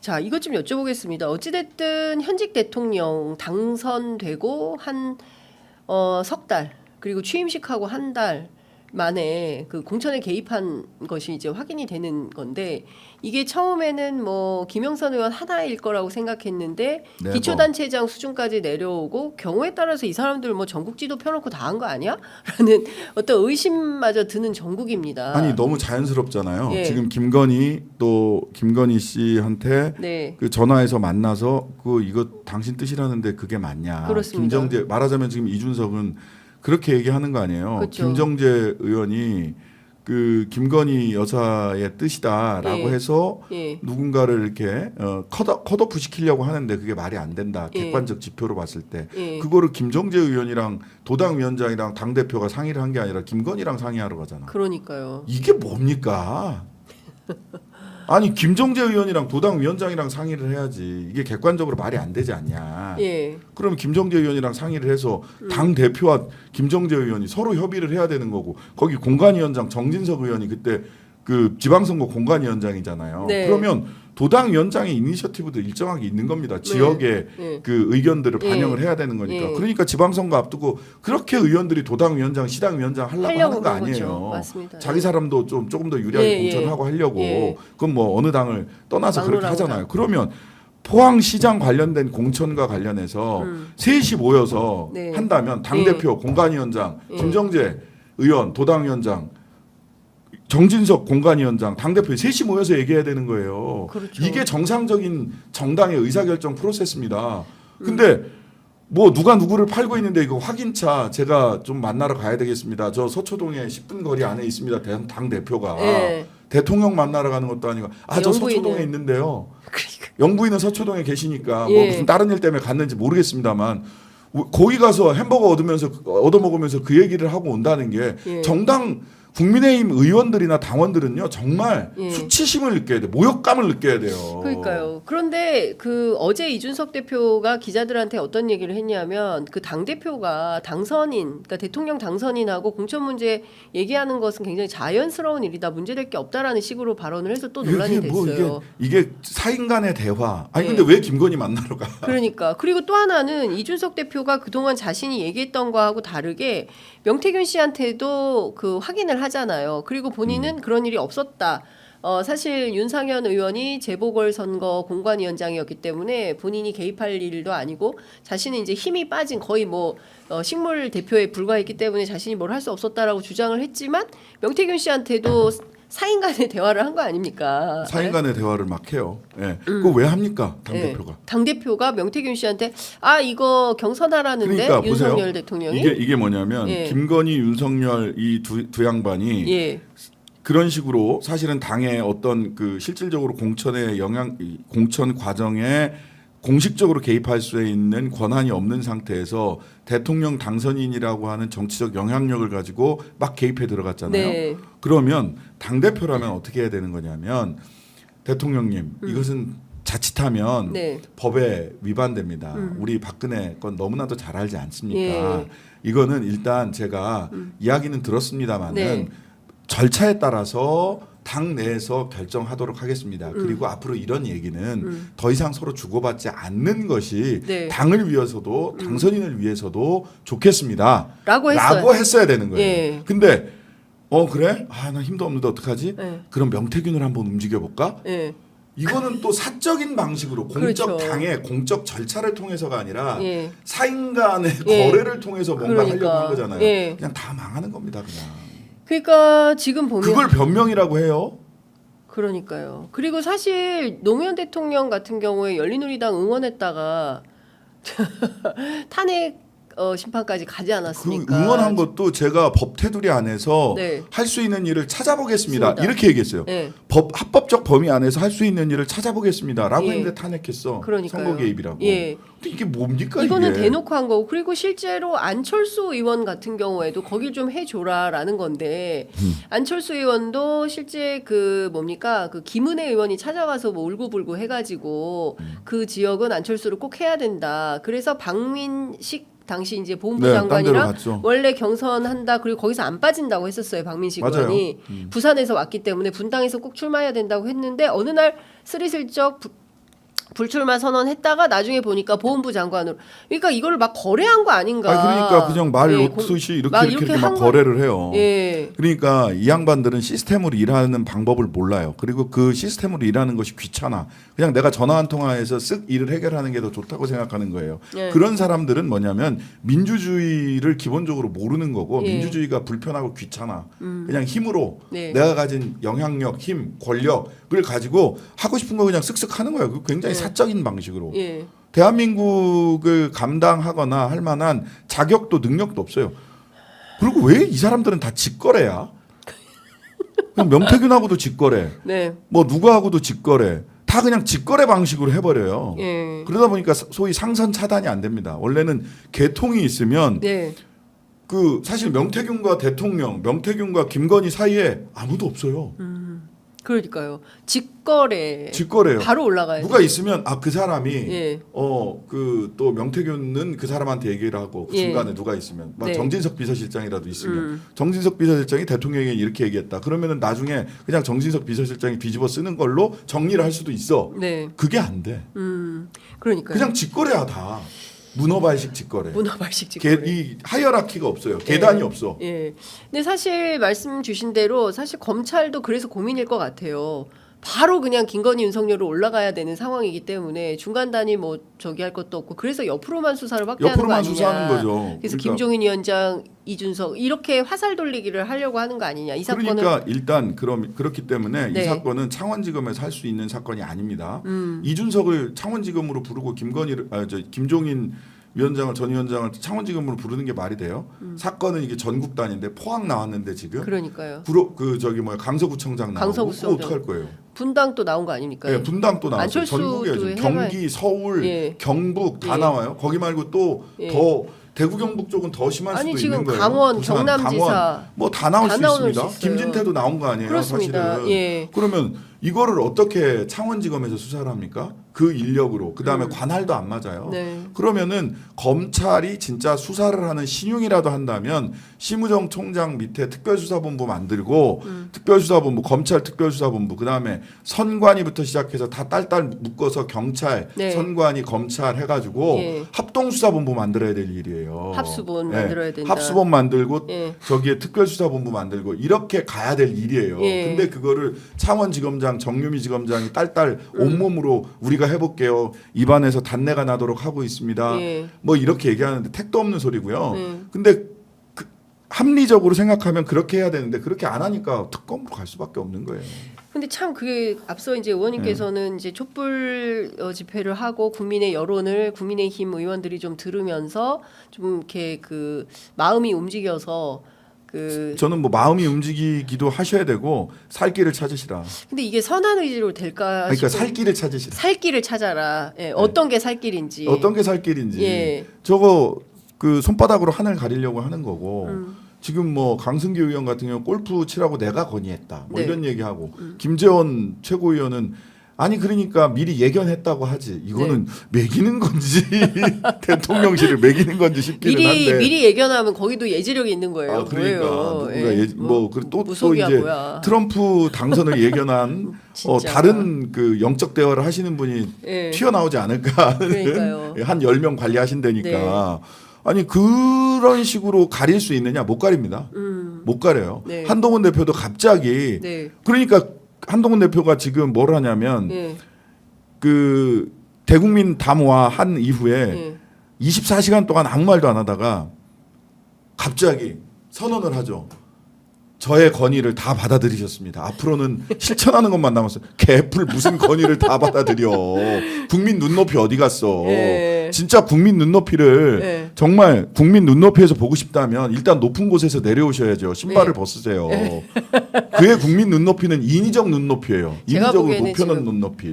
자, 이것 좀 여쭤보겠습니다. 어찌됐든 현직 대통령 당선되고 한 석 달, 그리고 취임식하고 한 달 만에 그 공천에 개입한 것이 이제 확인이 되는 건데, 이게 처음에는 뭐 김영선 의원 하나일 거라고 생각했는데 네, 기초단체장 수준까지 내려오고, 경우에 따라서 이 사람들 뭐 전국지도 펴놓고 다 한 거 아니야? 라는 어떤 의심마저 드는 정국입니다. 아니 너무 자연스럽잖아요. 예. 지금 김건희 씨한테 네. 그 전화해서 만나서 이거 당신 뜻이라는데 그게 맞냐? 그렇습니다. 김정재 말하자면 지금 이준석은 그렇게 얘기하는 거 아니에요. 그렇죠. 김정재 의원이 그 김건희 여사의 뜻이다라고 예. 해서 예. 누군가를 이렇게 컷오프 시키려고 하는데 그게 말이 안 된다. 예. 객관적 지표로 봤을 때 예. 그거를 김정재 의원이랑 도당위원장이랑 당 대표가 상의를 한 게 아니라 김건희랑 상의하러 가잖아. 그러니까요. 이게 뭡니까? 아니 김정재 의원이랑 도당위원장이랑 상의를 해야지. 이게 객관적으로 말이 안 되지 않냐. 예. 그러면 김정재 의원이랑 상의를 해서 당 대표와 김정재 의원이 서로 협의를 해야 되는 거고, 거기 공관위원장 정진석 의원이 그때 그 지방선거 공관위원장이잖아요. 네. 그러면 도당위원장의 이니셔티브도 일정하게 있는 겁니다. 지역의 네. 그 의견들을 예. 반영을 해야 되는 거니까. 예. 그러니까 지방선거 앞두고 그렇게 의원들이 도당위원장, 시당위원장 하려고 하는 거 그런 아니에요. 거죠. 맞습니다. 자기 사람도 조금 더 유리하게 예, 공천하고 하려고. 예. 그건 뭐 어느 당을 떠나서 그렇게 막론하고 하잖아요. 그러면 포항시장 관련된 공천과 관련해서 셋이 모여서 네. 한다면 당대표, 공관위원장, 예. 김정재 의원, 도당위원장, 정진석 공관위원장, 당대표 셋이 모여서 얘기해야 되는 거예요. 그렇죠. 이게 정상적인 정당의 의사결정 프로세스입니다. 근데 뭐 누가 누구를 팔고 있는데 이거 확인차 제가 좀 만나러 가야 되겠습니다. 저 서초동에 10분 거리 안에 있습니다. 당 대표가 예. 대통령 만나러 가는 것도 아니고 저 영부인은. 서초동에 있는데요. 그러니까. 영부인은 서초동에 계시니까 뭐 예. 무슨 다른 일 때문에 갔는지 모르겠습니다만 거기 가서 햄버거 얻어 먹으면서 그 얘기를 하고 온다는 게 예. 정당 국민의힘 의원들이나 당원들은요 정말 예. 수치심을 느껴야 돼, 모욕감을 느껴야 돼요. 그러니까요. 그런데 그 어제 이준석 대표가 기자들한테 어떤 얘기를 했냐면, 그 당 대표가 당선인, 그러니까 대통령 당선인하고 공천 문제 얘기하는 것은 굉장히 자연스러운 일이다, 문제될 게 없다라는 식으로 발언을 해서 또 논란이 이게 뭐 됐어요. 이게 사인 간의 대화. 아니 예. 근데 왜 김건희 만나러 가? 그러니까. 그리고 또 하나는 이준석 대표가 그동안 자신이 얘기했던 거하고 다르게 명태균 씨한테도 그 확인을 하잖아요. 그리고 본인은 그런 일이 없었다. 사실 윤상현 의원이 재보궐선거 공관위원장이었기 때문에 본인이 개입할 일도 아니고, 자신은 이제 힘이 빠진 거의 뭐 식물 대표에 불과했기 때문에 자신이 뭘 할 수 없었다라고 주장을 했지만, 명태균 씨한테도 사인 간의 대화를 한 거 아닙니까? 사인 간의 대화를 막 해요. 예. 그거 왜 합니까? 당 대표가. 당 대표가 명태균 씨한테 이거 경선하라는데, 그러니까 윤석열 보세요. 대통령이 이게 뭐냐면 예. 김건희, 윤석열 이 두 양반이 예. 그런 식으로 사실은 당의 어떤 그 실질적으로 공천 과정에 공식적으로 개입할 수 있는 권한이 없는 상태에서 대통령 당선인이라고 하는 정치적 영향력을 가지고 막 개입해 들어갔잖아요. 네. 그러면 당 대표라면 어떻게 해야 되는 거냐면, 대통령님 이것은 자칫하면 네. 법에 위반됩니다. 우리 박근혜 건 너무나도 잘 알지 않습니까? 예. 이거는 일단 제가 이야기는 들었습니다마는 네. 절차에 따라서 당 내에서 결정하도록 하겠습니다. 그리고 앞으로 이런 얘기는 더 이상 서로 주고받지 않는 것이 네. 당을 위해서도 당선인을 위해서도 좋겠습니다. 라고 했어요. 라고 했어야 되는 거예요. 예. 근데 그래? 나 힘도 없는데 어떡하지? 예. 그럼 명태균을 한번 움직여볼까? 예. 이거는 또 사적인 방식으로 공적 그렇죠. 당의 공적 절차를 통해서가 아니라 예. 사인 간의 예. 거래를 통해서 뭔가 그러니까. 하려고 한 거잖아요. 예. 그냥 다 망하는 겁니다. 그냥. 그러니까 지금 보면 그걸 변명이라고 해요. 그러니까요. 그리고 사실 노무현 대통령 같은 경우에 열린우리당 응원했다가 탄핵 심판까지 가지 그 않았습니까? 응원한 것도 제가 법 테두리 안에서 네. 할 수 있는 일을 찾아보겠습니다. 맞습니다. 이렇게 얘기했어요. 네. 합법적 범위 안에서 할 수 있는 일을 찾아보겠습니다라고 예. 했는데 탄핵했어. 그러니까요. 선거 개입이라고. 예. 근데 이게 뭡니까 이거는 이게? 대놓고 한 거고, 그리고 실제로 안철수 의원 같은 경우에도 거길 좀 해줘라라는 건데, 안철수 의원도 실제 그 뭡니까 그 김은혜 의원이 찾아가서 뭐 울고불고 해가지고 그 지역은 안철수를 꼭 해야 된다. 그래서 박민식 당시 이제 보훈부 네, 딴 데로 장관이랑 갔죠. 원래 경선한다 그리고 거기서 안 빠진다고 했었어요. 박민식 맞아요. 의원이 부산에서 왔기 때문에 분당에서 꼭 출마해야 된다고 했는데 어느 날 스리슬쩍 불출마 선언했다가 나중에 보니까 보훈부 장관으로 그러니까 이거를 막 거래한 거 아닌가. 그러니까 그냥 말 예, 놓듯이 이렇게 막 이렇게 한 막 거래를 해요. 예. 그러니까 이 양반들은 시스템으로 일하는 방법을 몰라요. 그리고 그 시스템으로 일하는 것이 귀찮아. 그냥 내가 전화 한 통화해서 쓱 일을 해결하는 게 더 좋다고 생각하는 거예요. 예. 그런 사람들은 뭐냐면 민주주의를 기본적으로 모르는 거고 예. 민주주의가 불편하고 귀찮아. 그냥 힘으로 네. 내가 가진 영향력, 힘, 권력을 가지고 하고 싶은 거 그냥 쓱쓱 하는 거예요. 그 굉장히 예. 사적인 방식으로. 예. 대한민국을 감당하거나 할 만한 자격도 능력도 없어요. 그리고 왜 이 사람들은 다 직거래야? 그냥 명태균하고도 직거래, 네. 뭐 누구하고도 직거래, 다 그냥 직거래 방식으로 해버려요. 예. 그러다 보니까 소위 상선 차단이 안 됩니다. 원래는 개통이 있으면 네. 그 사실 명태균과 대통령, 명태균과 김건희 사이에 아무도 없어요. 그러니까요. 직거래. 직거래요. 바로 올라가요. 누가 있으면 그 사람이 예. 그 또 명태균은 그 사람한테 얘기를 하고 그 예. 중간에 누가 있으면 막 네. 정진석 비서실장이라도 있으면 정진석 비서실장이 대통령에게 이렇게 얘기했다. 그러면은 나중에 그냥 정진석 비서실장이 뒤집어 쓰는 걸로 정리를 할 수도 있어. 네. 그게 안 돼. 그러니까요. 그냥 직거래야 다. 문어발식 직거래. 문화발식 직거래. 이 하이어라키가 없어요. 계단이 없어. 예. 근데 사실 말씀 주신 대로 사실 검찰도 그래서 고민일 것 같아요. 바로 그냥 김건희 윤석열로 올라가야 되는 상황이기 때문에 중간단위 뭐 저기 할 것도 없고 그래서 옆으로만 수사를 확대하는 거 옆으로만 아니냐. 수사하는 거죠. 그래서 그러니까 김종인 위원장, 이준석 이렇게 화살 돌리기를 하려고 하는 거 아니냐. 이 사건은 그러니까 일단 그렇기 때문에 네. 이 사건은 창원지검에서 할 수 있는 사건이 아닙니다. 이준석을 창원지검으로 부르고 김종인 위원장을 전 위원장을 창원지검으로 부르는 게 말이 돼요? 사건은 이게 전국 단위인데 포항 나왔는데 지금 그러니까요. 강서구청장 나오고 강서구청장. 어떡할 거예요? 분당 또 나온 거 아닙니까? 네, 분당 또 나왔어요. 안철수도 전국에 지금 해봐야- 경기, 서울, 예. 경북 다 예. 나와요. 거기 말고 또 더 예. 대구 경북 쪽은 더 심할 아니 수도 지금 있는 거예요. 강원, 부산, 경남지사 강원 뭐 다 나올 다 수 나올 있습니다. 수 있어요. 김진태도 나온 거 아니에요, 그렇습니다. 사실은. 예. 그러면 이거를 어떻게 창원지검에서 수사를 합니까? 그 인력으로. 그다음에 관할도 안 맞아요. 네. 그러면은 검찰이 진짜 수사를 하는 신용이라도 한다면 심우정 총장 밑에 특별수사본부 만들고 특별수사본부, 검찰 특별수사본부, 그다음에 선관위부터 시작해서 다 딸딸 묶어서 경찰, 네. 선관위, 검찰 해가지고 예. 합동수사본부 만들어야 될 일이에요. 합수본 예. 만들어야 된다. 합수본 만들고 예. 저기에 특별수사본부 만들고 이렇게 가야 될 일이에요. 예. 근데 그거를 창원지검장, 정유미 지검장이 딸딸 온몸으로 우리가 해볼게요. 입안에서 단내가 나도록 하고 있습니다. 예. 뭐 이렇게 얘기하는데 택도 없는 소리고요. 예. 근데 합리적으로 생각하면 그렇게 해야 되는데 그렇게 안 하니까 특검으로 갈 수밖에 없는 거예요. 근데 참 그게 앞서 이제 의원님께서는 이제 촛불 집회를 하고 국민의 여론을 국민의힘 의원들이 좀 들으면서 좀 이렇게 그 마음이 움직여서 그 저는 뭐 마음이 움직이기도 하셔야 되고 살 길을 찾으시라. 근데 이게 선한 의지로 될까? 그러니까 싶은- 살 길을 찾으시라. 살 길을 찾아라. 예, 어떤 게 살 길인지. 어떤 게 살 길인지. 예. 저거 그 손바닥으로 하늘 가리려고 하는 거고. 음. 지금 뭐 강승기 의원 같은 경우 골프 치라고 내가 건의했다. 뭐 네. 이런 얘기하고 김재원 최고위원은 아니 그러니까 미리 예견했다고 하지. 이거는 매기는 건지 대통령실을 매기는 건지 싶기는 한데. 미리 예견하면 거기도 예지력이 있는 거예요. 아 그러니까 뭐예요? 누군가 예. 또 무속이야, 이제 뭐야. 트럼프 당선을 예견한 진짜. 다른 그 영적 대화를 하시는 분이 예. 튀어나오지 않을까 하는 그러니까요. 한 10명 관리하신다니까. 네. 아니 그런 식으로 가릴 수 있느냐? 못 가립니다. 못 가려요. 네. 한동훈 대표도 갑자기 네. 그러니까 한동훈 대표가 지금 뭘 하냐면 예. 그 대국민 담화 한 이후에 예. 24시간 동안 아무 말도 안 하다가 갑자기 선언을 하죠. 저의 건의를 다 받아들이셨습니다. 앞으로는 실천하는 것만 남았어요. 개풀 무슨 건의를 다 받아들여. 국민 눈높이 어디 갔어. 예. 진짜 국민 눈높이를 예. 정말 국민 눈높이에서 보고 싶다면 일단 높은 곳에서 내려오셔야죠. 신발을 네. 벗으세요. 그의 국민 눈높이는 인위적 눈높이에요. 제가 인위적으로 보기에는 높여놓은 지금 눈높이.